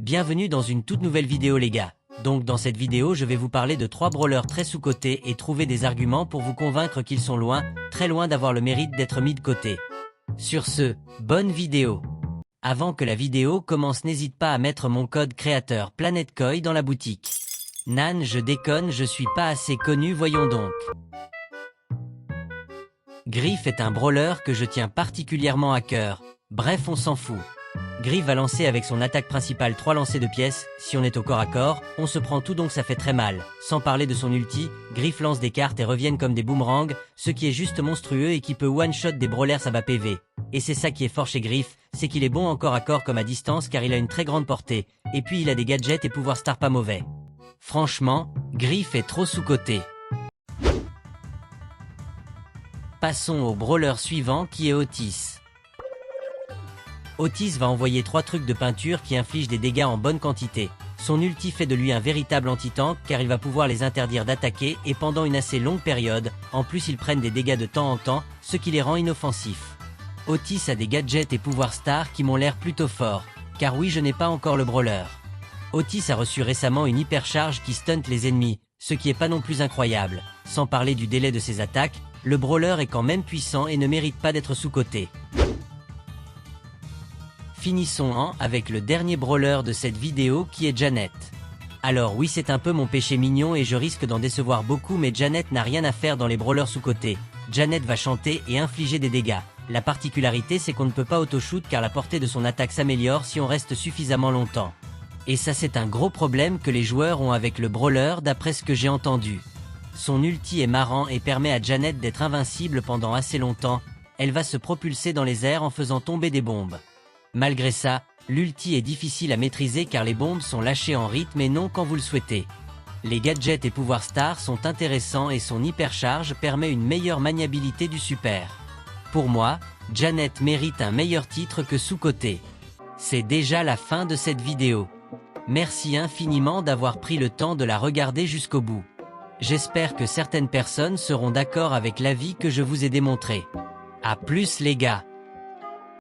Bienvenue dans une toute nouvelle vidéo les gars. Donc dans cette vidéo je vais vous parler de 3 brawlers très sous-cotés et trouver des arguments pour vous convaincre qu'ils sont loin, très loin d'avoir le mérite d'être mis de côté. Sur ce, bonne vidéo. Avant que la vidéo commence, n'hésite pas à mettre mon code créateur PlanetKoi dans la boutique. Nan, je déconne, je suis pas assez connu, voyons donc. Griff est un brawler que je tiens particulièrement à cœur. Bref, on s'en fout. Griff va lancer avec son attaque principale 3 lancers de pièces. Si on est au corps à corps, on se prend tout, donc ça fait très mal. Sans parler de son ulti, Griff lance des cartes et reviennent comme des boomerangs, ce qui est juste monstrueux et qui peut one-shot des brawlers à bas PV. Et c'est ça qui est fort chez Griff, c'est qu'il est bon en corps à corps comme à distance car il a une très grande portée. Et puis il a des gadgets et pouvoirs star pas mauvais. Franchement, Griff est trop sous-coté. Passons au brawler suivant qui est Otis. Otis va envoyer 3 trucs de peinture qui infligent des dégâts en bonne quantité. Son ulti fait de lui un véritable anti-tank car il va pouvoir les interdire d'attaquer et pendant une assez longue période. En plus ils prennent des dégâts de temps en temps, ce qui les rend inoffensifs. Otis a des gadgets et pouvoirs stars qui m'ont l'air plutôt forts. Car oui, je n'ai pas encore le brawler. Otis a reçu récemment une hypercharge qui stunt les ennemis, ce qui est pas non plus incroyable. Sans parler du délai de ses attaques, le brawler est quand même puissant et ne mérite pas d'être sous-coté. Finissons avec le dernier brawler de cette vidéo qui est Janet. Alors oui, c'est un peu mon péché mignon et je risque d'en décevoir beaucoup, mais Janet n'a rien à faire dans les brawlers sous-cotés. Janet va chanter et infliger des dégâts. La particularité, c'est qu'on ne peut pas auto-shoot car la portée de son attaque s'améliore si on reste suffisamment longtemps. Et ça, c'est un gros problème que les joueurs ont avec le brawler d'après ce que j'ai entendu. Son ulti est marrant et permet à Janet d'être invincible pendant assez longtemps. Elle va se propulser dans les airs en faisant tomber des bombes. Malgré ça, l'ulti est difficile à maîtriser car les bombes sont lâchées en rythme et non quand vous le souhaitez. Les gadgets et pouvoirs stars sont intéressants et son hypercharge permet une meilleure maniabilité du super. Pour moi, Janet mérite un meilleur titre que sous-coté. C'est déjà la fin de cette vidéo. Merci infiniment d'avoir pris le temps de la regarder jusqu'au bout. J'espère que certaines personnes seront d'accord avec l'avis que je vous ai démontré. À plus les gars!